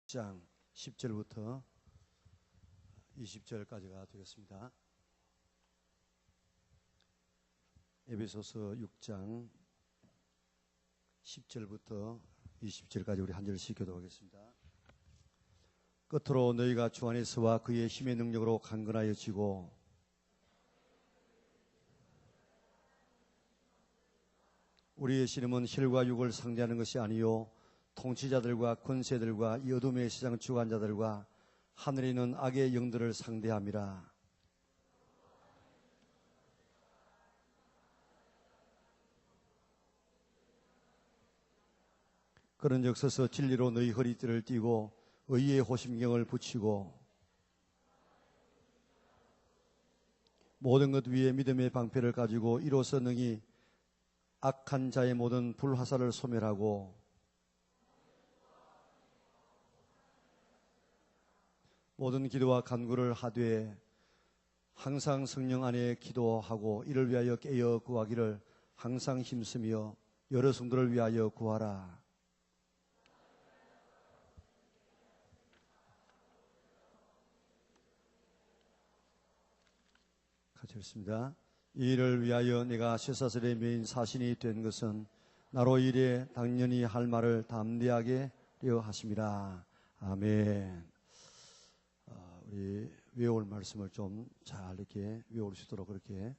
6장 10절부터 20절까지가 되겠습니다. 에베소서 6장 10절부터 20절까지 우리 한 절씩 교독하겠습니다. 끝으로 너희가 주 안에서와 그의 힘의 능력으로 강건하여 지고 우리의 씨름은 혈과 육을 상대하는 것이 아니요 통치자들과 권세들과 이 어둠의 세상 주관자들과 하늘에 있는 악의 영들을 상대함이라. 그런즉 서서 진리로 너희 허리띠를 띠고 의의 호심경을 붙이고 모든 것 위에 믿음의 방패를 가지고 이로써 능히 악한 자의 모든 불화살을 소멸하고 모든 기도와 간구를 하되 항상 성령 안에 기도하고 이를 위하여 깨어 구하기를 항상 힘쓰며 여러 성도를 위하여 구하라. 같이 읽습니다. 이 일을 위하여 내가 쇠사슬의 메인 사신이 된 것은 나로 이래 당연히 할 말을 담대하게 하려 하심이라. 아멘. 우리 외울 말씀을 좀 잘 이렇게 외울 수 있도록 그렇게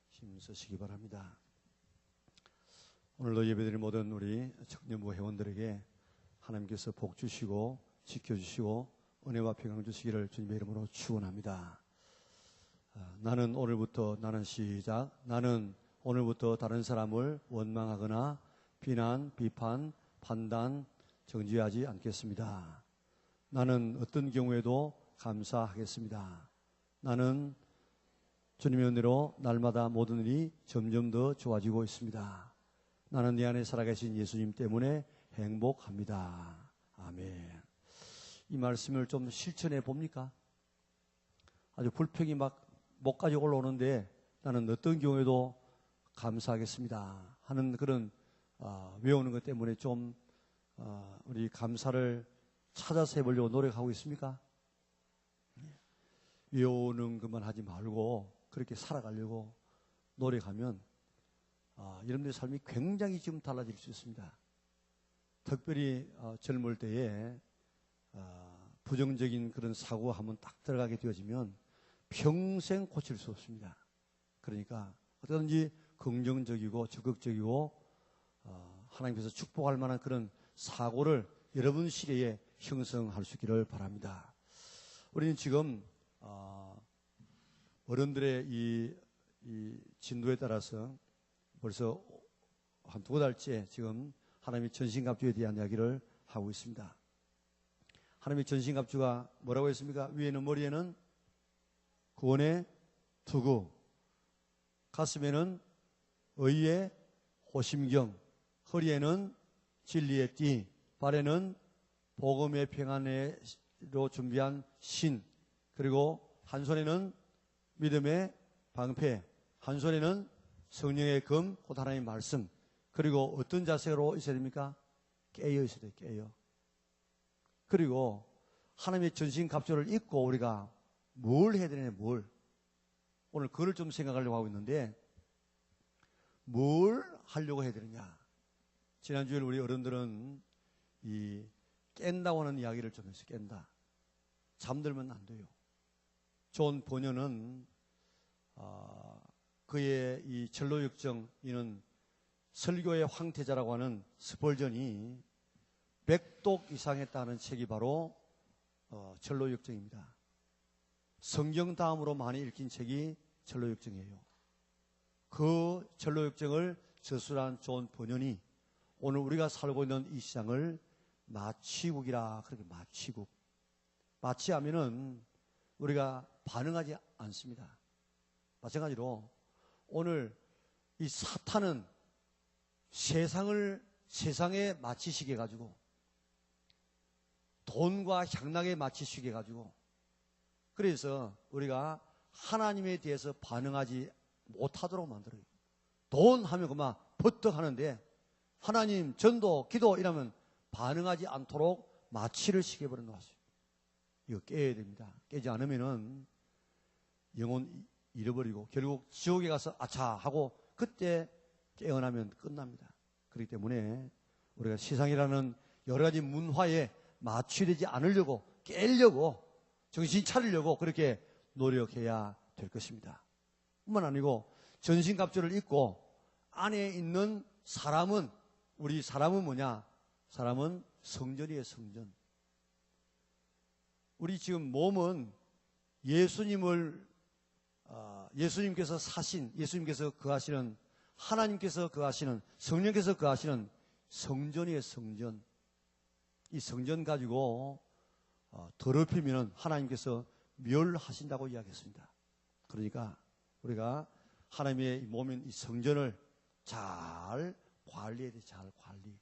힘쓰시기 바랍니다. 오늘도 예배드린 모든 우리 청년부 회원들에게 하나님께서 복 주시고 지켜주시고 은혜와 평강 주시기를 주님의 이름으로 축원합니다. 나는 오늘부터 다른 사람을 원망하거나 비난, 비판, 판단, 정죄하지 않겠습니다. 나는 어떤 경우에도 감사하겠습니다. 나는 주님의 은혜로 날마다 모든 일이 점점 더 좋아지고 있습니다. 나는 내 안에 살아계신 예수님 때문에 행복합니다. 아멘. 이 말씀을 좀 실천해 봅니까? 아주 불평이 막 목까지 올라오는데 나는 어떤 경우에도 감사하겠습니다 하는 그런 외우는 것 때문에 좀 우리 감사를 찾아서 해보려고 노력하고 있습니까? 외우는 것만 하지 말고 그렇게 살아가려고 노력하면 여러분들의 삶이 굉장히 지금 달라질 수 있습니다. 특별히 젊을 때에 부정적인 그런 사고가 한번 딱 들어가게 되어지면 평생 고칠 수 없습니다. 그러니까 어떻게든지 긍정적이고 적극적이고 하나님께서 축복할 만한 그런 사고를 여러분 시대에 형성할 수 있기를 바랍니다. 우리는 지금 어른들의 이 진도에 따라서 벌써 한 2달째 지금 하나님의 전신갑주에 대한 이야기를 하고 있습니다. 하나님의 전신갑주가 뭐라고 했습니까? 위에는 머리에는 구원의 투구, 가슴에는 의의 호심경, 허리에는 진리의 띠, 발에는 복음의 평안으로 준비한 신, 그리고 한 손에는 믿음의 방패, 한 손에는 성령의 금, 곧 하나님의 말씀. 그리고 어떤 자세로 있어야 됩니까? 깨어 있어야 돼요. 깨어. 그리고 하나님의 전신갑주를 입고 우리가 뭘 해야 되냐, 뭘. 오늘 그걸 좀 생각하려고 하고 있는데 뭘 하려고 해야 되느냐. 지난주에 우리 어른들은 이 깬다고 하는 이야기를 좀 해서 깬다. 잠들면 안 돼요. 존 번연은 그의 이 전로역정, 이는 설교의 황태자라고 하는 스펄전이 100독 이상 했다는 책이 바로 전로역정입니다. 성경 다음으로 많이 읽힌 책이 전로역정이에요. 그 전로역정을 저술한 존 번연이 오늘 우리가 살고 있는 이 시장을 마취국이라 그렇게 마취국. 마취하면은 우리가 반응하지 않습니다. 마찬가지로 오늘 이 사탄은 세상에 마취시켜 가지고 돈과 향락에 마취시켜 가지고 그래서 우리가 하나님에 대해서 반응하지 못하도록 만들어요. 돈 하면 그만 버떡 하는데 하나님, 전도, 기도 이러면 반응하지 않도록 마취를 시켜버려 놓았어요. 이거 깨야 됩니다. 깨지 않으면은 영혼 잃어버리고 결국 지옥에 가서 아차 하고 그때 깨어나면 끝납니다. 그렇기 때문에 우리가 세상이라는 여러 가지 문화에 마취되지 않으려고 깨려고 정신 차리려고 그렇게 노력해야 될 것입니다. 뿐만 아니고 전신갑주를 입고 안에 있는 사람은 우리 사람은 뭐냐? 사람은 성전이에요. 성전. 우리 지금 몸은 예수님께서 사신, 예수님께서 거하시는, 하나님께서 거하시는, 성령께서 거하시는 성전이에요. 성전. 이 성전 가지고 더럽히면 하나님께서 멸하신다고 이야기했습니다. 그러니까 우리가 하나님의 몸인 이 성전을 잘 관리해야 돼. 잘 관리.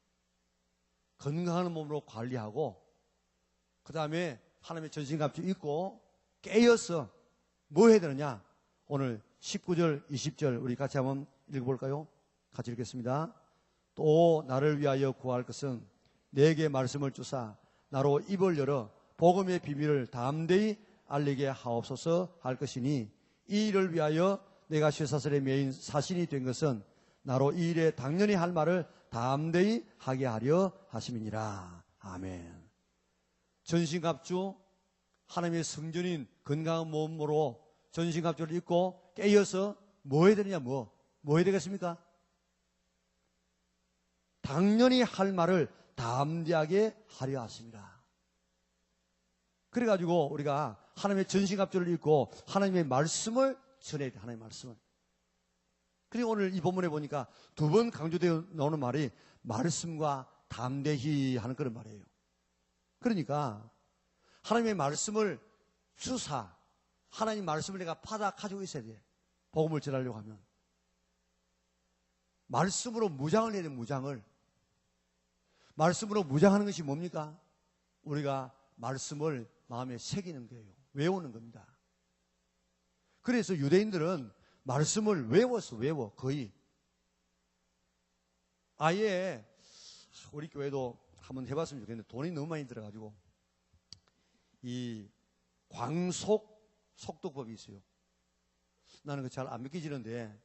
건강한 몸으로 관리하고 그 다음에 하나님의 전신갑주 입고 깨어서 뭐 해야 되느냐? 오늘 19절, 20절 우리 같이 한번 읽어볼까요? 같이 읽겠습니다. 또 나를 위하여 구할 것은 내게 말씀을 주사 나로 입을 열어 복음의 비밀을 담대히 알리게 하옵소서 할 것이니 이 일을 위하여 내가 쇠사슬에 매인 사신이 된 것은 나로 이 일에 당연히 할 말을 담대히 하게 하려 하심이니라. 아멘. 전신갑주, 하나님의 성전인 건강한 몸으로 전신갑주를 입고 깨어서 뭐 해야 되느냐? 뭐 해야 되겠습니까? 당연히 할 말을 담대하게 하려 하십니다. 그래가지고 우리가 하나님의 전신갑주를 입고 하나님의 말씀을 전해야 돼. 하나님의 말씀을. 그리고 오늘 이 본문에 보니까 두 번 강조되어 나오는 말이 말씀과 담대히 하는 그런 말이에요. 그러니까 하나님의 말씀을 주사, 하나님 말씀을 내가 받아 가지고 있어야 돼. 복음을 전하려고 하면. 말씀으로 무장을 해야 돼. 무장을. 말씀으로 무장하는 것이 뭡니까? 우리가 말씀을 마음에 새기는 거예요. 외우는 겁니다. 그래서 유대인들은 말씀을 외워 거의. 아예 우리 교회도 한번 해봤으면 좋겠는데 돈이 너무 많이 들어가지고 이 속독법이 있어요. 나는 그 잘 안 믿기지는데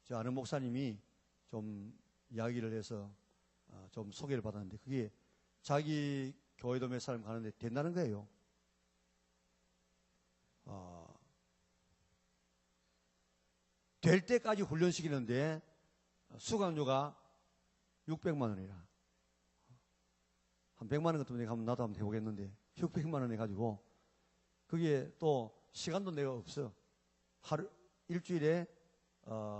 저 아는 목사님이 좀 이야기를 해서 좀 소개를 받았는데 그게 자기 교회도 몇 사람 가는데 된다는 거예요. 될 때까지 훈련시키는데 수강료가 600만 원이라. 한 100만 원 같은 데 가면 나도 한번 해보겠는데 600만 원 해가지고 그게 또 시간도 내가 없어. 일주일에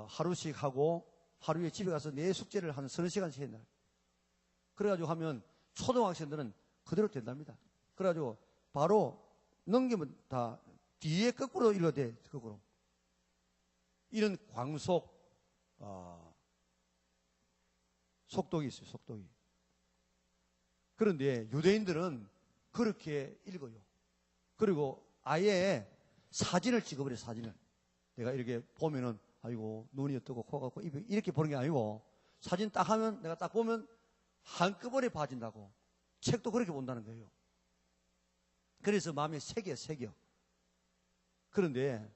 하루씩 하고 하루에 집에 가서 내 숙제를 한 30시간씩 했나. 그래가지고 하면 초등학생들은 그대로 된답니다. 그래가지고 바로 넘기면 다 뒤에 거꾸로 읽어야 돼. 거꾸로. 이런 속독이 있어요. 속독이. 그런데 유대인들은 그렇게 읽어요. 그리고 아예 사진을 찍어버려요. 사진을. 내가 이렇게 보면은 아이고 눈이 어떻고 코가 없고 입이 이렇게 보는 게 아니고 사진 딱 하면 내가 딱 보면 한꺼번에 봐진다고. 책도 그렇게 본다는 거예요. 그래서 마음에 새겨. 그런데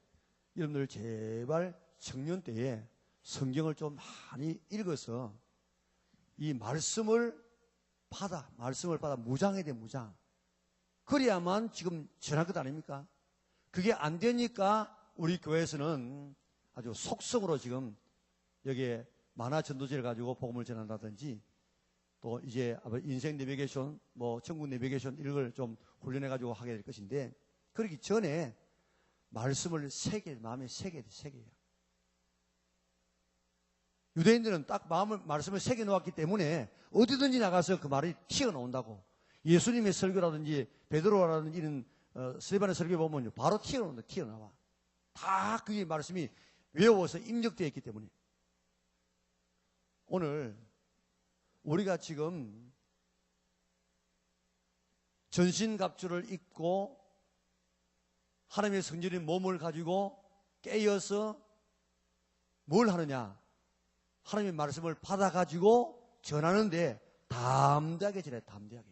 여러분들 제발 청년 때에 성경을 좀 많이 읽어서 이 말씀을 받아 무장해야 돼. 무장. 그래야만 지금 전할 것 아닙니까? 그게 안 되니까 우리 교회에서는 아주 속성으로 지금 여기에 만화 전도제를 가지고 복음을 전한다든지 또 이제 인생 내비게이션, 천국 내비게이션 이런 걸 좀 훈련해 가지고 하게 될 것인데 그러기 전에 말씀을 마음에 새겨야 돼. 유대인들은 딱 말씀을 새겨 놓았기 때문에 어디든지 나가서 그 말이 튀어나온다고. 예수님의 설교라든지 베드로라든지 이런 스데반의 설교 보면 바로 튀어나와. 다 그게 말씀이 외워서 입력되어 있기 때문에. 오늘 우리가 지금 전신갑주를 입고 하나님의 성전인 몸을 가지고 깨어서 뭘 하느냐? 하나님의 말씀을 받아가지고 전하는데 담대하게 전해. 담대하게.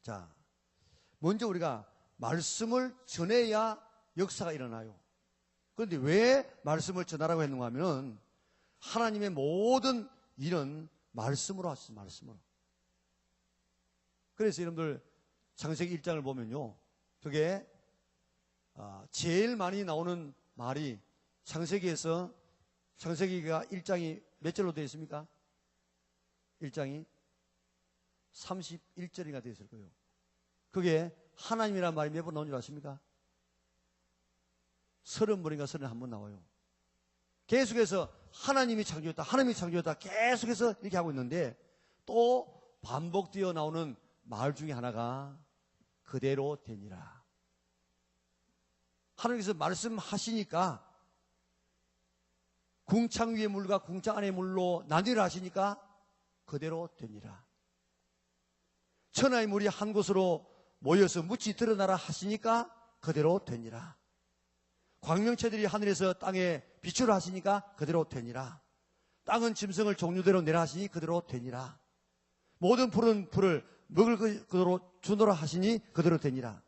자, 먼저 우리가 말씀을 전해야 역사가 일어나요. 그런데 왜 말씀을 전하라고 했는가 하면 하나님의 모든 일은 말씀으로 하셨어요. 말씀으로. 그래서 여러분들 창세기 1장을 보면요, 그게 제일 많이 나오는 말이 창세기가 1장이 몇 절로 되어 있습니까? 1장이 31절인가 되어 있을 거예요. 그게 하나님이라는 말이 몇 번 나온 줄 아십니까? 30번인가 31번 나와요. 계속해서 하나님이 창조했다, 하나님이 창조했다 계속해서 이렇게 하고 있는데 또 반복되어 나오는 말 중에 하나가 그대로 되니라. 하나님께서 말씀하시니까 궁창 위의 물과 궁창 안의 물로 나뉘라 하시니까 그대로 되니라. 천하의 물이 한 곳으로 모여서 묻이 드러나라 하시니까 그대로 되니라. 광명체들이 하늘에서 땅에 비추라 하시니까 그대로 되니라. 땅은 짐승을 종류대로 내라 하시니 그대로 되니라. 모든 푸른 풀을 먹을 그대로 주노라 하시니 그대로 되니라.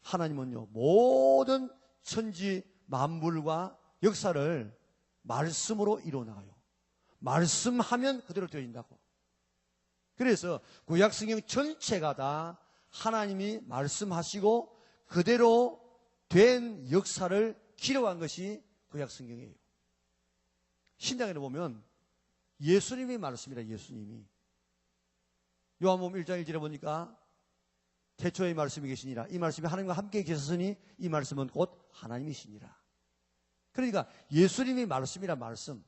하나님은요, 모든 천지 만물과 역사를 말씀으로 이루어나가요. 말씀하면 그대로 되어진다고. 그래서 구약성경 전체가 다 하나님이 말씀하시고 그대로 된 역사를 기록한 것이 구약성경이에요. 신약에 보면 예수님이 말씀이라. 예수님이 요한복음 1장 1절에 보니까 태초에 말씀이 계시니라. 이 말씀이 하나님과 함께 계셨으니 이 말씀은 곧 하나님이시니라. 그러니까 예수님이 말씀이라. 말씀.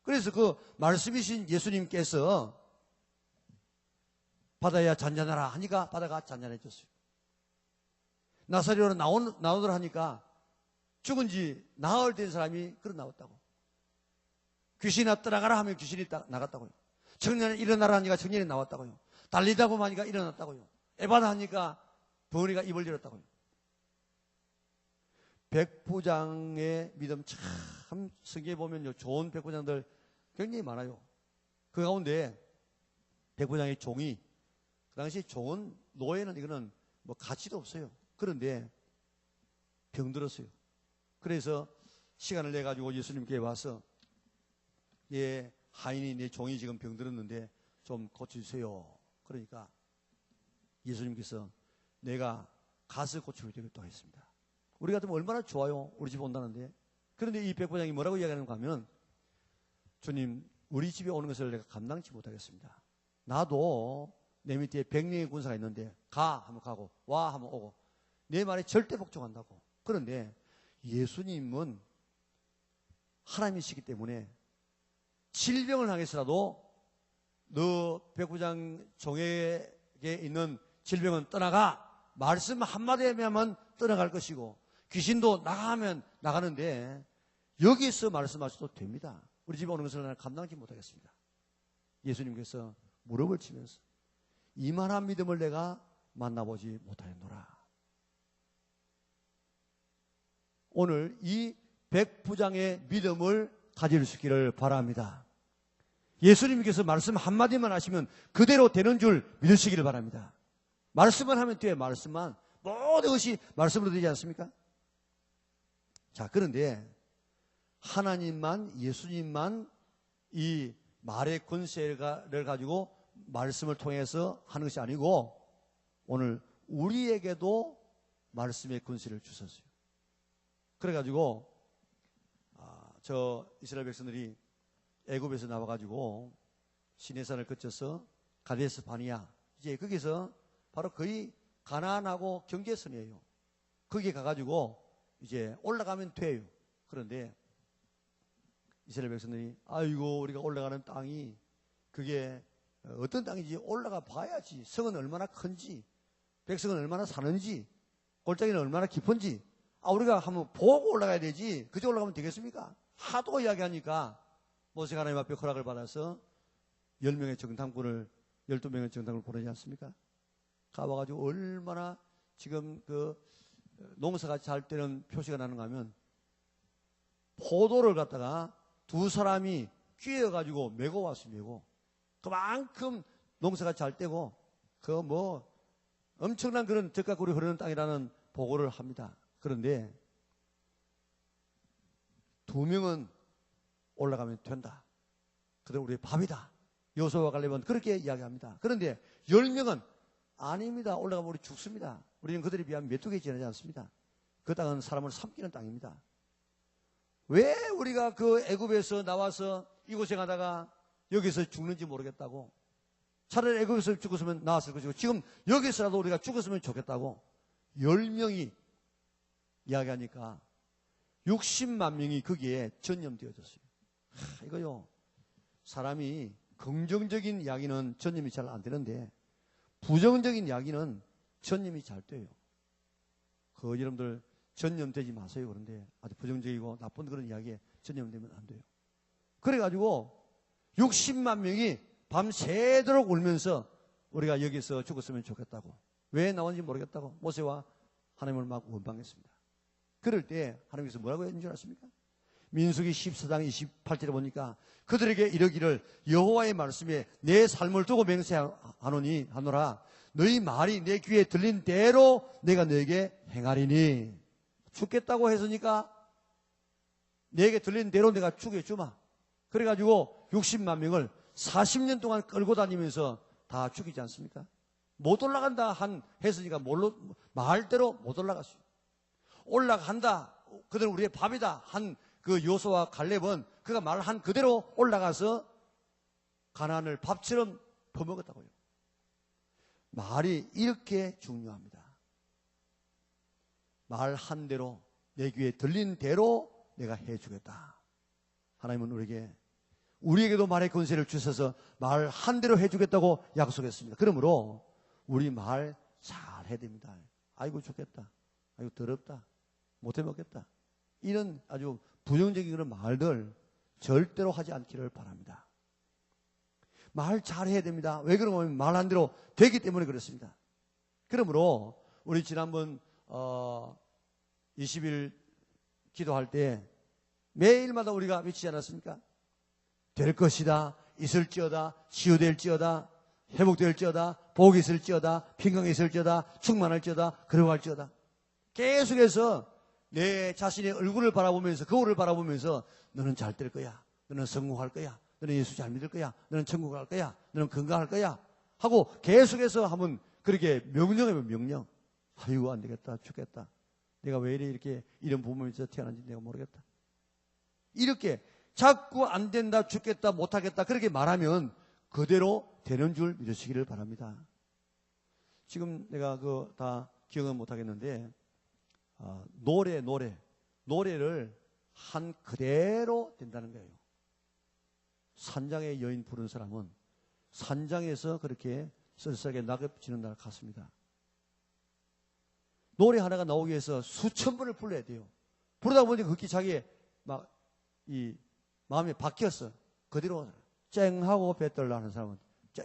그래서 그 말씀이신 예수님께서 바다야 잔잔하라 하니까 바다가 잔잔해졌어요. 나사렛으로 나오더라 하니까 죽은 지 나흘 된 사람이 그러 나왔다고. 귀신이 떠나가라 하면 귀신이 나갔다고요. 청년이 일어나라 하니까 청년이 나왔다고요. 달리다고 하니까 일어났다고요. 에바다 하니까 벙어리가 입을 열었다고요. 백부장의 믿음 참 성경에 보면요, 좋은 백부장들 굉장히 많아요. 그 가운데 백부장의 종이, 그 당시 종은, 노예는 이거는 뭐 가치도 없어요. 그런데 병들었어요. 그래서 시간을 내 가지고 예수님께 와서, 예, 하인이 내 종이 지금 병들었는데 좀 고쳐주세요. 그러니까 예수님께서 내가 가서 고쳐주겠다고 했습니다. 우리 같으면 얼마나 좋아요. 우리 집에 온다는데. 그런데 이 백부장이 뭐라고 이야기하는가 하면, 주님, 우리 집에 오는 것을 내가 감당치 못하겠습니다. 나도 내 밑에 100명의 군사가 있는데 가 하면 가고 와 하면 오고 내 말에 절대 복종한다고. 그런데 예수님은 하나님이시기 때문에 질병을 당해서라도 너 백부장 종에게 있는 질병은 떠나가, 말씀 한마디 하면 떠나갈 것이고 귀신도 나가면 나가는데 여기서 말씀하셔도 됩니다. 우리 집에 오는 것을 나는 감당하지 못하겠습니다. 예수님께서 무릎을 치면서 이만한 믿음을 내가 만나보지 못하였노라. 오늘 이 백부장의 믿음을 가질 수 있기를 바랍니다. 예수님께서 말씀 한마디만 하시면 그대로 되는 줄 믿으시기를 바랍니다. 말씀만 하면 돼요. 말씀만. 모든 것이 말씀으로 되지 않습니까? 자, 그런데 하나님만, 예수님만 이 말의 권세를 가지고 말씀을 통해서 하는 것이 아니고 오늘 우리에게도 말씀의 권세를 주셨어요. 그래가지고 저 이스라엘 백성들이 애굽에서 나와가지고 시내산을 거쳐서 가데스 바니아, 이제 거기서 바로 거의 가나안하고 경계선이에요. 거기 가가지고 이제 올라가면 돼요. 그런데 이스라엘 백성들이 아이고 우리가 올라가는 땅이 그게 어떤 땅인지 올라가 봐야지. 성은 얼마나 큰지, 백성은 얼마나 사는지, 골짜기는 얼마나 깊은지 우리가 한번 보고 올라가야 되지. 그저 올라가면 되겠습니까? 하도 이야기하니까 모세가 하나님 앞에 허락을 받아서 10명의 정탐꾼을 12명의 정탐꾼을 보내지 않습니까? 가봐가지고 얼마나 지금 그 농사가 잘 되는 표시가 나는가 하면 포도를 갖다가 두 사람이 끼어가지고 메고 왔어요. 메고. 그만큼 농사가 잘 되고 그 뭐 엄청난 그런 젖과 꿀이 흐르는 땅이라는 보고를 합니다. 그런데 2명은 올라가면 된다. 그들은 우리의 밥이다. 여호수아와 갈렙은 그렇게 이야기합니다. 그런데 10명은 아닙니다. 올라가면 우리 죽습니다. 우리는 그들에 비하면 메뚜기에 지나지 않습니다. 그 땅은 사람을 삼키는 땅입니다. 왜 우리가 그 애굽에서 나와서 이곳에 가다가 여기서 죽는지 모르겠다고. 차라리 애굽에서 죽었으면 나았을 것이고 지금 여기서라도 우리가 죽었으면 좋겠다고 10명이 이야기하니까 60만 명이 거기에 전념되어졌어요. 이거요, 사람이 긍정적인 이야기는 전념이 잘 안 되는데 부정적인 이야기는 전념이 잘 돼요. 여러분들 전념되지 마세요. 그런데 아주 부정적이고 나쁜 그런 이야기에 전념되면 안 돼요. 그래가지고 60만 명이 밤새도록 울면서 우리가 여기서 죽었으면 좋겠다고, 왜 나왔는지 모르겠다고 모세와 하나님을 막 원망했습니다. 그럴 때 하나님께서 뭐라고 했는 줄 아십니까? 민수기 14장 28절에 보니까 그들에게 이르기를 여호와의 말씀에 내 삶을 두고 맹세하노라. 너희 말이 내 귀에 들린 대로 내가 너에게 행하리니. 죽겠다고 했으니까 내게 들린 대로 내가 죽여주마. 그래가지고 60만 명을 40년 동안 끌고 다니면서 다 죽이지 않습니까? 못 올라간다 했으니까 말대로 못 올라갔어요. 올라간다, 그들은 우리의 밥이다 한 그 여호수아와 갈렙은 그가 말한 그대로 올라가서 가나안을 밥처럼 퍼먹었다고요. 말이 이렇게 중요합니다. 말한 대로, 내 귀에 들린 대로 내가 해주겠다. 하나님은 우리에게도 말의 권세를 주셔서 말한 대로 해주겠다고 약속했습니다. 그러므로 우리 말 잘 해야 됩니다. 아이고 죽겠다, 아이고 더럽다, 못해 먹겠다, 이런 아주 부정적인 그런 말들 절대로 하지 않기를 바랍니다. 말 잘해야 됩니다. 왜 그러냐면 말한 대로 되기 때문에 그렇습니다. 그러므로 우리 지난번 20일 기도할 때 매일마다 우리가 외치지 않았습니까? 될 것이다, 있을지어다, 치유될지어다, 회복될지어다, 복이 있을지어다, 평강이 있을지어다, 충만할지어다, 그러할지어다. 계속해서 내 자신의 얼굴을 바라보면서, 거울을 바라보면서 너는 잘 될 거야, 너는 성공할 거야, 너는 예수 잘 믿을 거야, 너는 천국 갈 거야, 너는 건강할 거야 하고 계속해서 하면 그렇게 명령하면 명령. 아이고 안 되겠다, 죽겠다, 내가 왜 이렇게 이런 부모에서 태어난지 내가 모르겠다, 이렇게 자꾸 안 된다, 죽겠다, 못하겠다 그렇게 말하면 그대로 되는 줄 믿으시기를 바랍니다. 지금 내가 다 기억은 못하겠는데 노래를 한 그대로 된다는 거예요. 산장의 여인 부른 사람은 산장에서 그렇게 쓸쓸하게 낙엽지는 날 같습니다. 노래 하나가 나오기 위해서 수천 번을 불러야 돼요. 부르다 보니까 그게 자기의 이 마음에 박혔어. 그대로 쨍하고 배떨라 하는 사람은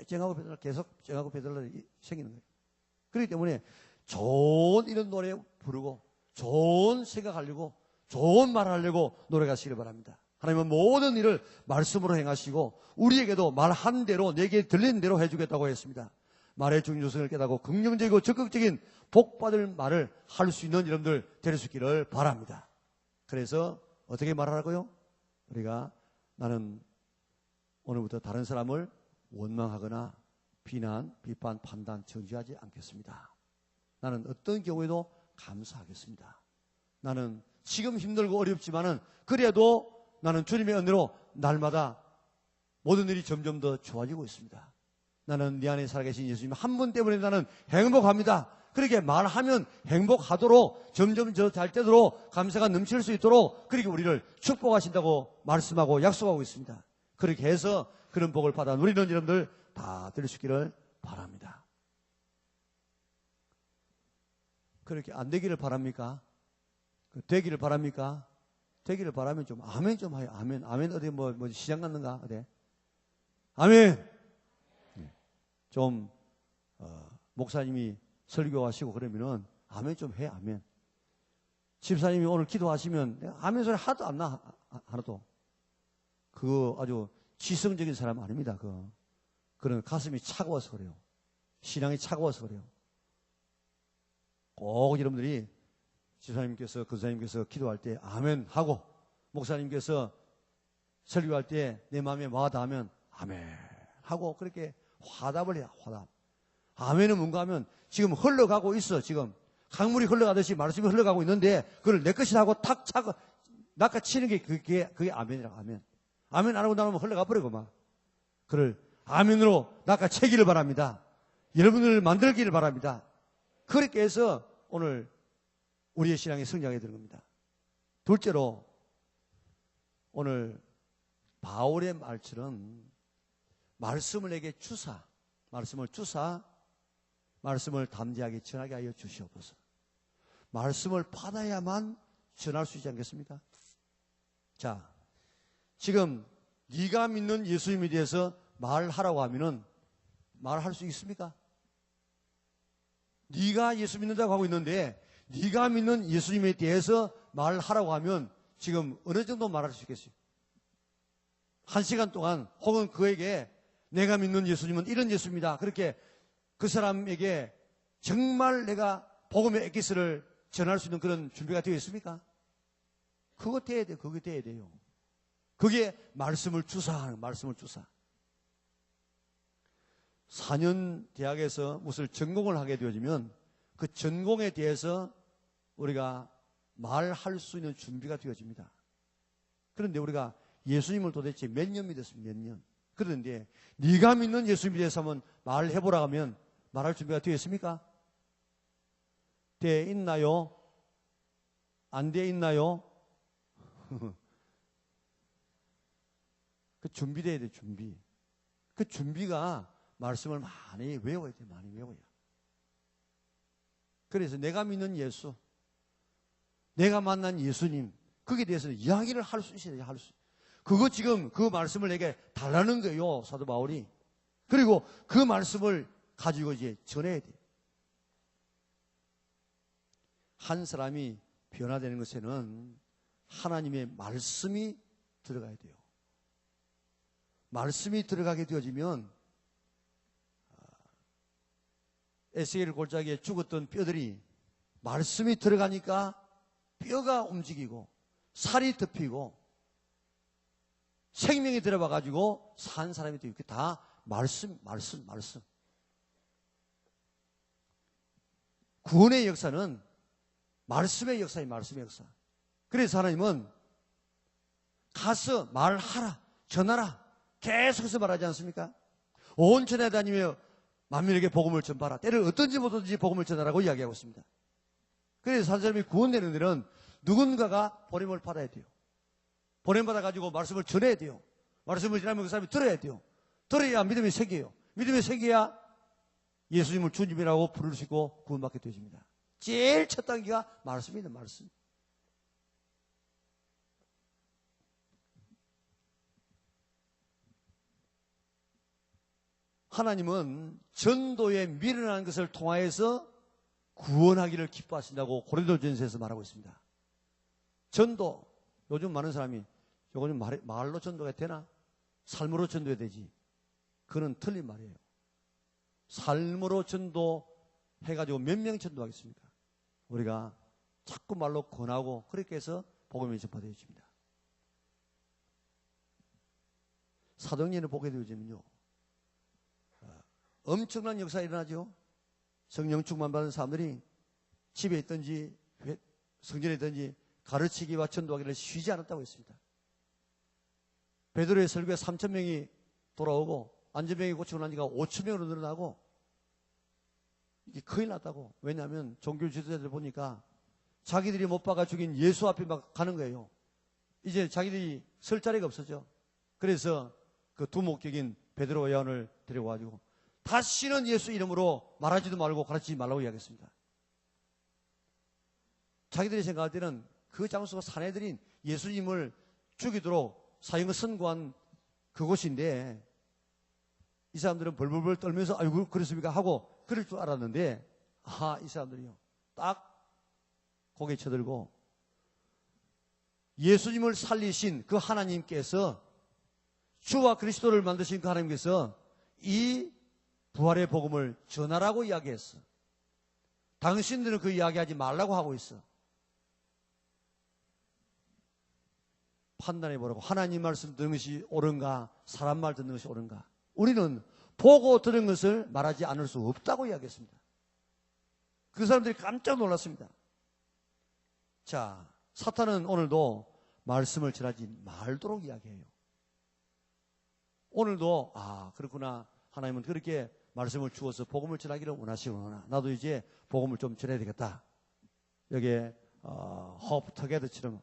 쨍하고 배떨라, 계속 쨍하고 배떨라 생기는 거예요. 그렇기 때문에 좋은 이런 노래 부르고 좋은 생각하려고 좋은 말 하려고 노력하시길 바랍니다. 하나님은 모든 일을 말씀으로 행하시고 우리에게도 말한 대로 내게 들린 대로 해주겠다고 했습니다. 말의 중요성을 깨닫고 긍정적이고 적극적인 복받을 말을 할 수 있는 여러분들 될 수 있기를 바랍니다. 그래서 어떻게 말하라고요? 우리가 나는 오늘부터 다른 사람을 원망하거나 비난, 비판, 판단, 정죄하지 않겠습니다. 나는 어떤 경우에도 감사하겠습니다. 나는 지금 힘들고 어렵지만은 그래도 나는 주님의 은혜로 날마다 모든 일이 점점 더 좋아지고 있습니다. 나는 네 안에 살아계신 예수님 한 분 때문에 나는 행복합니다. 그렇게 말하면 행복하도록 점점 더 잘 되도록 감사가 넘칠 수 있도록 그렇게 우리를 축복하신다고 말씀하고 약속하고 있습니다. 그렇게 해서 그런 복을 받아 누리는 여러분들 다 될 수 있기를 바랍니다. 그렇게 안 되기를 바랍니까? 되기를 바랍니까? 되기를 바라면 좀 아멘 좀 하요. 아멘. 아멘 어디 뭐 시장 갔는가? 어디? 아멘. 좀 목사님이 설교하시고 그러면은 아멘 좀 해. 아멘. 집사님이 오늘 기도하시면 아멘 소리 하나도 안 나. 하나도. 그거 아주 지성적인 사람 아닙니다. 그런 가슴이 차가워서 그래요. 신앙이 차가워서 그래요. 꼭 여러분들이 지사님께서, 근사님께서 기도할 때 아멘 하고, 목사님께서 설교할 때 내 마음에 와닿으면 아멘 하고, 그렇게 화답을 해야, 화답. 아멘은 뭔가 하면 지금 흘러가고 있어. 지금 강물이 흘러가듯이 말씀이 흘러가고 있는데 그걸 내 것이다 하고 탁 차고 낚아치는 게 그게 아멘이라고. 아멘. 아멘 안 하고 나오면 흘러가 버리고 막. 그를 아멘으로 낚아채기를 바랍니다. 여러분을 만들기를 바랍니다. 그렇게 해서 오늘 우리의 신앙이 성장해 되는 겁니다. 둘째로, 오늘 바울의 말처럼 말씀을 내게 주사, 말씀을 주사, 말씀을 담대하게 전하게 하여 주시옵소서. 말씀을 받아야만 전할 수 있지 않겠습니까? 자, 지금 네가 믿는 예수님에 대해서 말하라고 하면은 말할 수 있습니까? 네가 예수 믿는다고 하고 있는데 네가 믿는 예수님에 대해서 말하라고 하면 지금 어느 정도 말할 수 있겠어요? 1시간 동안 혹은 그에게 내가 믿는 예수님은 이런 예수입니다. 그렇게 그 사람에게 정말 내가 복음의 엑기스를 전할 수 있는 그런 준비가 되어 있습니까? 그거 돼야 돼요. 그게 돼야 돼요. 그게 말씀을 주사하는, 말씀을 주사. 4년 대학에서 무슨 전공을 하게 되어지면 그 전공에 대해서 우리가 말할 수 있는 준비가 되어집니다. 그런데 우리가 예수님을 도대체 몇 년 믿었습니까? 몇 년. 그런데 네가 믿는 예수님에 대해서 한번 말해보라 하면 말할 준비가 되어 있습니까? 돼 있나요? 안 돼 있나요? 그 준비돼야 돼, 준비. 그 준비가 말씀을 많이 외워야 돼, 많이 외워야. 그래서 내가 믿는 예수, 내가 만난 예수님, 거기에 대해서는 이야기를 할 수 있어야 돼, 할 수. 그거 지금 그 말씀을 내게 달라는 거예요, 사도 바울이. 그리고 그 말씀을 가지고 이제 전해야 돼. 한 사람이 변화되는 것에는 하나님의 말씀이 들어가야 돼요. 말씀이 들어가게 되어지면 에스겔 골짜기에 죽었던 뼈들이 말씀이 들어가니까 뼈가 움직이고 살이 덮이고 생명이 들어와 가지고 산 사람이 되고, 다 말씀. 구원의 역사는 말씀의 역사예요, 말씀의 역사. 그래서 하나님은 가서 말하라, 전하라, 계속해서 말하지 않습니까? 온 천하에 다니며 만민에게 복음을 전파하라. 때를 어떤지 못하든지 복음을 전하라고 이야기하고 있습니다. 그래서 한 사람이 구원되는 데는 누군가가 보냄을 받아야 돼요. 보냄받아가지고 말씀을 전해야 돼요. 말씀을 전하면 그 사람이 들어야 돼요. 들어야 믿음이 생겨요. 믿음이 생겨야 예수님을 주님이라고 부를 수 있고 구원받게 되어집니다. 제일 첫 단계가 말씀입니다. 말씀. 하나님은 전도에 미련한 것을 통하여서 구원하기를 기뻐하신다고 고린도전서에서 말하고 있습니다. 전도, 요즘 많은 사람이 요거 좀 말로 전도가 되나? 삶으로 전도해야 되지. 그건 틀린 말이에요. 삶으로 전도해가지고 몇 명 전도하겠습니까? 우리가 자꾸 말로 권하고 그렇게 해서 복음이 전파되어집니다. 사도행전을 보게 되어지면요, 엄청난 역사가 일어나죠. 성령 충만 받은 사람들이 집에 있든지 성전에 있든지 가르치기와 전도하기를 쉬지 않았다고 했습니다. 베드로의 설교에 3,000명이 돌아오고 안전병이 고치고 난 지가 5,000명으로 늘어나고, 이게 큰일 났다고. 왜냐하면 종교 지도자들 보니까 자기들이 못 박아 죽인 예수 앞에 막 가는 거예요. 이제 자기들이 설 자리가 없었죠. 그래서 그 두목격인 베드로와 요한을 데려와가지고 다시는 예수 이름으로 말하지도 말고 가르치지 말라고 이야기했습니다. 자기들이 생각할 때는 그 장소가 사내들인 예수님을 죽이도록 사형을 선고한 그곳인데, 이 사람들은 벌벌벌 떨면서 아이고 그렇습니까 하고 그럴 줄 알았는데, 이 사람들이요, 딱 고개 쳐들고 예수님을 살리신 그 하나님께서, 주와 그리스도를 만드신 그 하나님께서 이 부활의 복음을 전하라고 이야기했어. 당신들은 그 이야기하지 말라고 하고 있어. 판단해 보라고. 하나님 말씀 듣는 것이 옳은가, 사람 말 듣는 것이 옳은가. 우리는 보고 들은 것을 말하지 않을 수 없다고 이야기했습니다. 그 사람들이 깜짝 놀랐습니다. 자, 사탄은 오늘도 말씀을 전하지 말도록 이야기해요. 오늘도 그렇구나. 하나님은 그렇게 말씀을 주어서 복음을 전하기를 원하시구나. 나도 이제 복음을 좀 전해야 되겠다. 여기에 호프 터게더처럼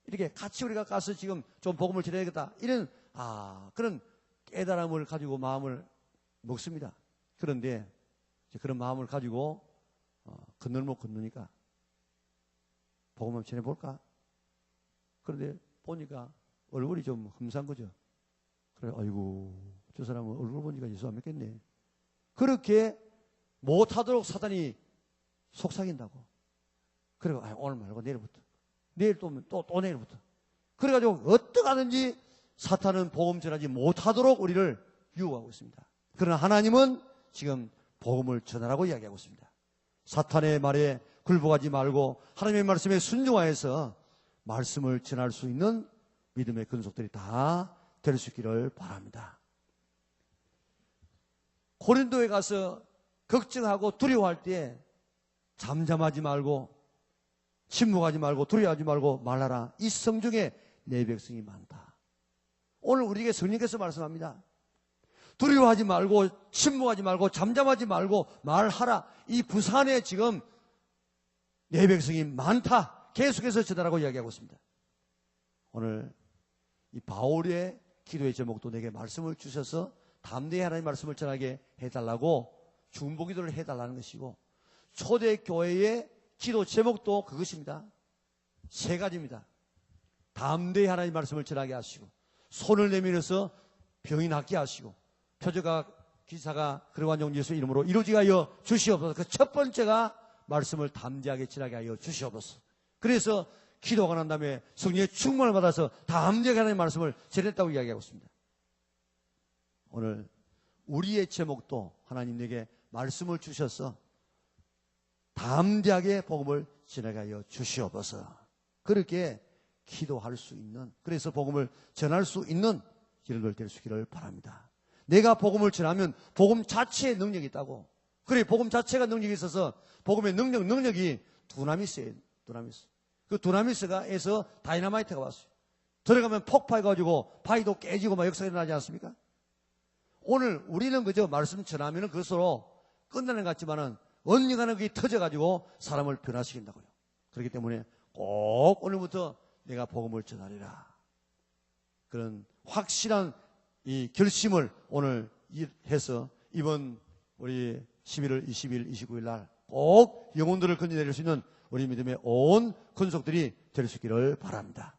이렇게 같이 우리가 가서 지금 좀 복음을 전해야 되겠다. 이런 그런 깨달음을 가지고 마음을 먹습니다. 그런데 이제 그런 마음을 가지고 건널목 건너니까 복음을 전해볼까? 그런데 보니까 얼굴이 좀 흠산 거죠. 그래, 아이고, 저 사람은 얼굴 보니까 예수 안 믿겠네. 그렇게 못하도록 사단이 속삭인다고. 그리고 오늘 말고 내일부터. 내일 또 내일부터. 그래가지고 어떡하든지 사탄은 복음 전하지 못하도록 우리를 유혹하고 있습니다. 그러나 하나님은 지금 복음을 전하라고 이야기하고 있습니다. 사탄의 말에 굴복하지 말고 하나님의 말씀에 순종하여서 말씀을 전할 수 있는 믿음의 근속들이 다 될 수 있기를 바랍니다. 고린도에 가서 걱정하고 두려워할 때 잠잠하지 말고 침묵하지 말고 두려워하지 말고 말하라. 이 성중에 내 백성이 많다. 오늘 우리에게 성령께서 말씀합니다. 두려워하지 말고 침묵하지 말고 잠잠하지 말고 말하라. 이 부산에 지금 내 백성이 많다. 계속해서 전하라고 이야기하고 있습니다. 오늘 이 바울의 기도의 제목도 내게 말씀을 주셔서 담대히 하나님의 말씀을 전하게 해달라고 중보기도를 해달라는 것이고, 초대교회의 기도 제목도 그것입니다. 세 가지입니다. 담대히 하나님의 말씀을 전하게 하시고, 손을 내밀어서 병이 낫게 하시고, 표적과 기사가 그러한 종 예수 이름으로 이루어지게 하여 주시옵소서. 그 첫 번째가 말씀을 담대하게 전하게 하여 주시옵소서. 그래서 기도가 난 다음에 성령의 충만을 받아서 담대하게 하나님의 말씀을 전했다고 이야기하고 있습니다. 오늘 우리의 제목도 하나님 내게 말씀을 주셔서 담대하게 복음을 전하게 하여 주시옵소서. 그렇게 기도할 수 있는, 그래서 복음을 전할 수 있는 길을 될 수 있기를 바랍니다. 내가 복음을 전하면 복음 자체에 능력이 있다고. 그래, 복음 자체가 능력이 있어서 복음의 능력이 두나미스예요. 두나미스. 그 두나미스가에서 다이너마이트가 왔어요. 들어가면 폭파해가지고 바위도 깨지고 막 역사가 일어나지 않습니까? 오늘 우리는 그저 말씀 전하면 그것으로 끝나는 것 같지만은 언젠가는 그게 터져가지고 사람을 변화시킨다고요. 그렇기 때문에 꼭 오늘부터 내가 복음을 전하리라. 그런 확실한 이 결심을 오늘 해서 이번 우리 11월 20일, 29일 날 꼭 영혼들을 건져내릴 수 있는 우리 믿음의 온 근속들이 될 수 있기를 바랍니다.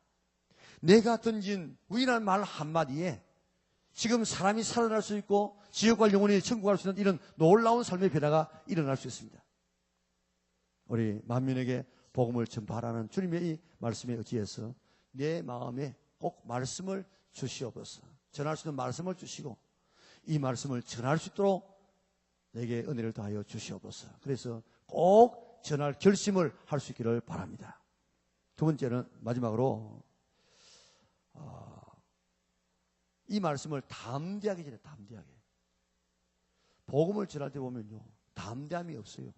내가 던진 우연한 말 한마디에 지금 사람이 살아날 수 있고 지옥과 영혼이 천국 갈 수 있는 이런 놀라운 삶의 변화가 일어날 수 있습니다. 우리 만민에게 복음을 전파하라는 주님의 이 말씀에 의지해서 내 마음에 꼭 말씀을 주시옵소서. 전할 수 있는 말씀을 주시고 이 말씀을 전할 수 있도록 내게 은혜를 더하여 주시옵소서. 그래서 꼭 전할 결심을 할 수 있기를 바랍니다. 두 번째는 마지막으로 이 말씀을 담대하게 전해. 담대하게. 복음을 전할 때 보면요, 담대함이 없어요.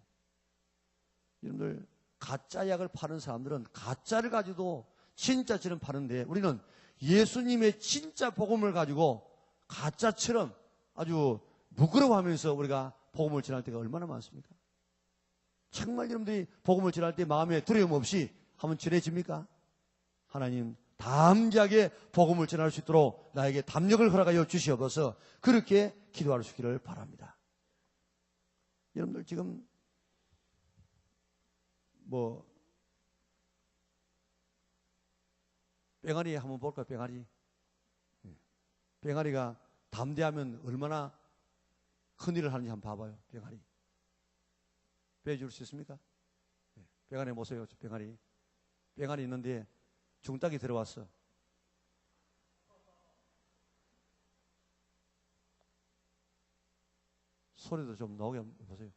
여러분들 가짜 약을 파는 사람들은 가짜를 가지고 진짜처럼 파는데, 우리는 예수님의 진짜 복음을 가지고 가짜처럼 아주 부끄러워하면서 우리가 복음을 전할 때가 얼마나 많습니까? 정말 여러분들이 복음을 전할 때 마음에 두려움 없이 한번 전해집니까? 하나님 담대하게 복음을 전할 수 있도록 나에게 담력을 허락하여 주시옵소서. 그렇게 기도할 수 있기를 바랍니다. 여러분들 지금 뺑아리 한번 볼까요? 뺑아리. 뺑아리가 담대하면 얼마나 큰일을 하는지 한번 봐봐요. 뺑아리. 빼줄 수 있습니까? 뺑아리 보세요. 뺑아리. 뺑아리 있는데 중딱이 들어왔어. 소리도 좀 나오게 한번 보세요.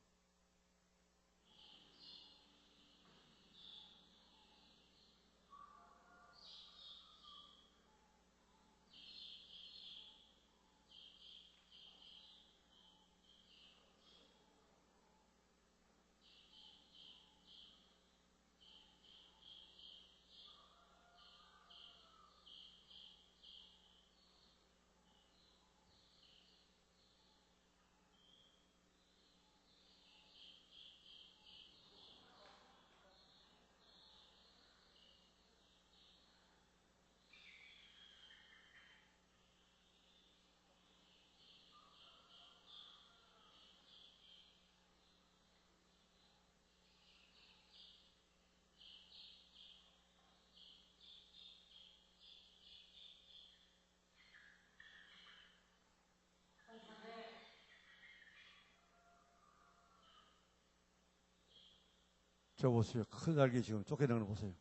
저 보세요. 큰 날개 지금 쫓겨나는 거 보세요.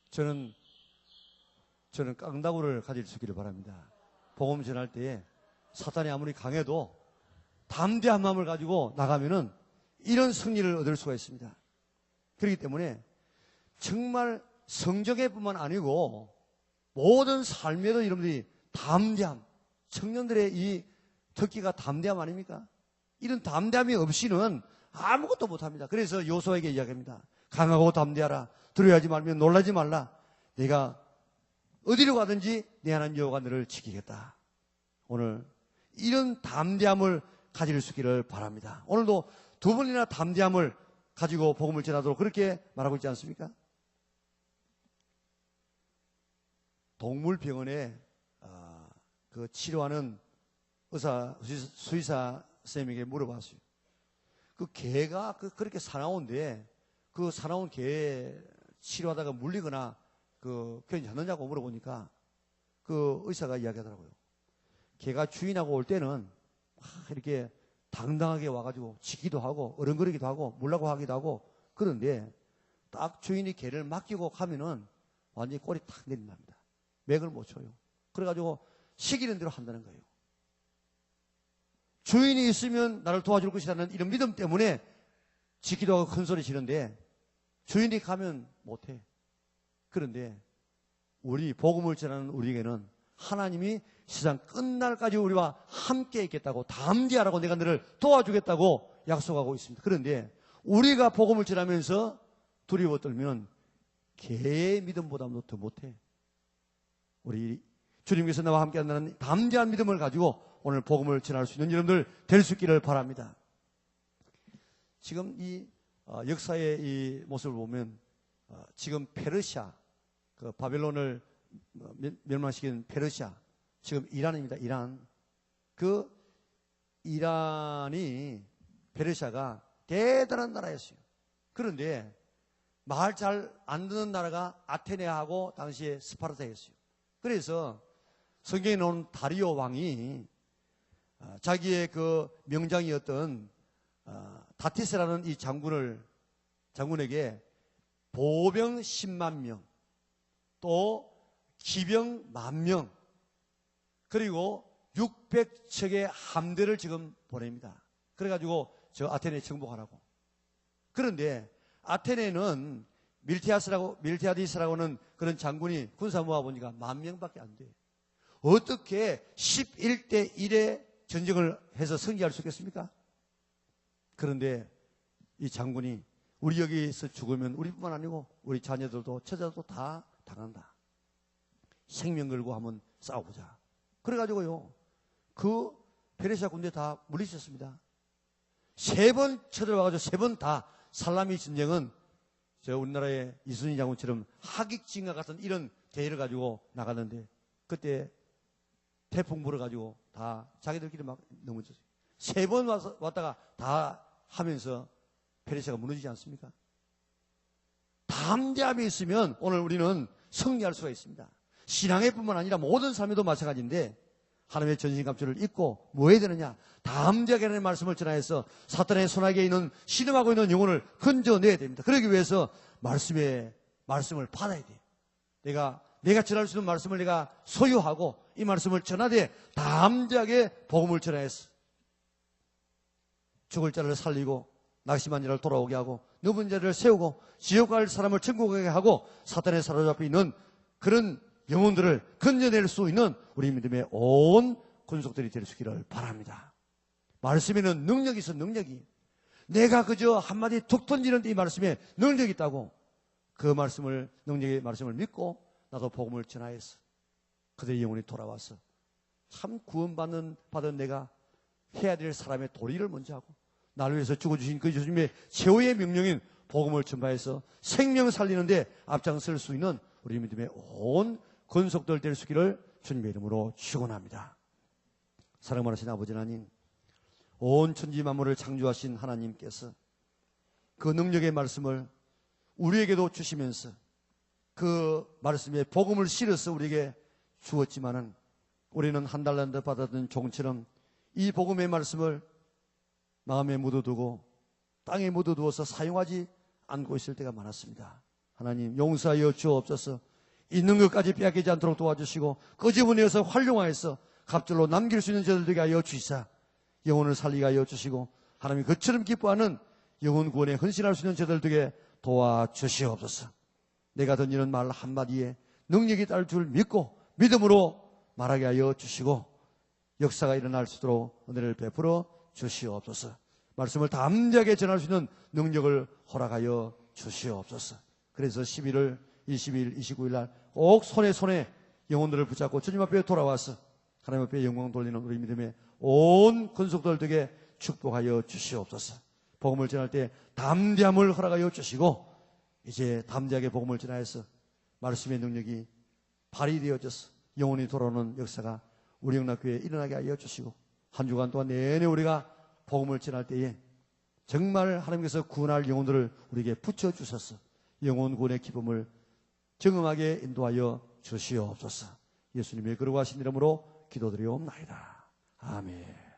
저는 깡다구를 가질 수 있기를 바랍니다. 복음 전할 때에 사탄이 아무리 강해도 담대한 마음을 가지고 나가면은 이런 승리를 얻을 수가 있습니다. 그렇기 때문에 정말 성적에뿐만 아니고 모든 삶에도 여러분들이 담대함, 청년들의 이 특기가 담대함 아닙니까? 이런 담대함이 없이는 아무것도 못합니다. 그래서 요소에게 이야기합니다. 강하고 담대하라. 두려워하지 말며 놀라지 말라. 내가 어디로 가든지 내 하나님 여호와가 너를 지키겠다. 오늘 이런 담대함을 가질 수 있기를 바랍니다. 오늘도 두 번이나 담대함을 가지고 복음을 전하도록 그렇게 말하고 있지 않습니까? 동물병원에 그 치료하는 수의사 선생님에게 물어봤어요. 그 개가 그렇게 사나운데 그 사나운 개 치료하다가 물리거나 괜찮느냐고 물어보니까 그 의사가 이야기하더라고요. 개가 주인하고 올 때는 이렇게 당당하게 와가지고 짖기도 하고 어른거리기도 하고 물라고 하기도 하고 그런데 딱 주인이 개를 맡기고 가면은 완전히 꼬리 탁 내린답니다. 맥을 못 쳐요. 그래가지고 시키는 대로 한다는 거예요. 주인이 있으면 나를 도와줄 것이라는 이런 믿음 때문에 짖기도 하고 큰 소리 지르는데 주인이 가면 못해. 그런데 우리 복음을 전하는 우리에게는 하나님이 세상 끝날까지 우리와 함께 있겠다고 담대하라고 내가 너를 도와주겠다고 약속하고 있습니다. 그런데 우리가 복음을 전하면서 두려워 떨면 개의 믿음보다도 더 못해. 우리 주님께서 나와 함께 한다는 담대한 믿음을 가지고 오늘 복음을 전할 수 있는 여러분들 될 수 있기를 바랍니다. 지금 이 역사의 이 모습을 보면 지금 페르시아, 그 바벨론을 멸망시킨 페르시아, 지금 이란입니다. 이란. 그 이란이 페르시아가 대단한 나라였어요. 그런데 말 잘 안 듣는 나라가 아테네하고 당시에 스파르타였어요. 그래서 성경에 나온 다리오 왕이 자기의 그 명장이었던 다티스라는 이 장군에게 보병 10만 명, 또 기병 10,000명, 그리고 600척의 함대를 지금 보냅니다. 그래가지고 저 아테네에 정복하라고. 그런데 아테네는 밀티아디스라고는 그런 장군이 군사 모아보니까 10,000명밖에 안 돼. 어떻게 11대 1의 전쟁을 해서 승리할 수 있겠습니까? 그런데 이 장군이 우리 여기서 죽으면 우리뿐만 아니고 우리 자녀들도 처자도 다 당한다. 생명 걸고 한번 싸워보자. 그래가지고요, 그 페르시아 군대 다 물리쳤습니다. 3번 쳐들어와가지고 3번 다 살라미 전쟁은 저 우리나라의 이순신 장군처럼 하객진과 같은 이런 대회를 가지고 나갔는데 그때 태풍 불어가지고 다 자기들끼리 막 넘어졌어요. 3번 왔다가 다 하면서 페르시아가 무너지지 않습니까? 담대함이 있으면 오늘 우리는 승리할 수가 있습니다. 신앙의 뿐만 아니라 모든 삶에도 마찬가지인데 하나님의 전신갑주를 입고 뭐 해야 되느냐? 담대하게 하나님의 말씀을 전하여서 사탄의 손아귀에 있는 신음하고 있는 영혼을 건져내야 됩니다. 그러기 위해서 말씀을 받아야 돼. 내가 전할 수 있는 말씀을 내가 소유하고 이 말씀을 전하되 담대하게 복음을 전하여서 죽을 자를 살리고 낙심한 자를 돌아오게 하고 누운 자를 세우고 지옥 갈 사람을 천국에 하고 사탄에 사로잡혀 있는 그런 영혼들을 건져낼 수 있는 우리 믿음의 온 군속들이 될 수 있기를 바랍니다. 말씀에는 능력이 있어. 능력이. 내가 그저 한마디 툭 던지는데 이 말씀에 능력이 있다고 그 말씀을, 능력의 말씀을 믿고 나도 복음을 전하였어. 그들의 영혼이 돌아와서 참 구원받은 내가 해야 될 사람의 도리를 먼저 하고 나를 위해서 죽어주신 그 주님의 최후의 명령인 복음을 전파해서 생명 살리는데 앞장설 수 있는 우리 믿음의 온 권속들 될 수 있기를 주님의 이름으로 축원합니다. 사랑하신 아버지 하나님, 온 천지 만물을 창조하신 하나님께서 그 능력의 말씀을 우리에게도 주시면서 그 말씀에 복음을 실어서 우리에게 주었지만은 우리는 한 달란트 받았던 종처럼 이 복음의 말씀을 마음에 묻어두고 땅에 묻어두어서 사용하지 안고 있을 때가 많았습니다. 하나님 용서하여 주옵소서. 있는 것까지 빼앗기지 않도록 도와주시고 끄집어내어서 활용하여서 갑절로 남길 수 있는 저들 되게 하여 주시사 영혼을 살리게 하여 주시고 하나님이 그처럼 기뻐하는 영혼 구원에 헌신할 수 있는 저들 되게 도와주시옵소서. 내가 던지는 말 한마디에 능력이 따를 줄 믿고 믿음으로 말하게 하여 주시고 역사가 일어날 수 있도록 은혜를 베풀어 주시옵소서. 말씀을 담대하게 전할 수 있는 능력을 허락하여 주시옵소서. 그래서 11월 20일, 29일 날 꼭 손에 영혼들을 붙잡고 주님 앞에 돌아와서 하나님 앞에 영광 돌리는 우리 믿음의 온 근속들 되게 축복하여 주시옵소서. 복음을 전할 때 담대함을 허락하여 주시고 이제 담대하게 복음을 전하여서 말씀의 능력이 발휘되어져서 영혼이 돌아오는 역사가 우리 영락교회에 일어나게 하여 주시고 한 주간 동안 내내 우리가 복음을 전할 때에 정말 하나님께서 구원할 영혼들을 우리에게 붙여주셔서 영혼 구원의 기쁨을 경험하게 인도하여 주시옵소서. 예수님의 거룩하신 이름으로 기도드리옵나이다. 아멘.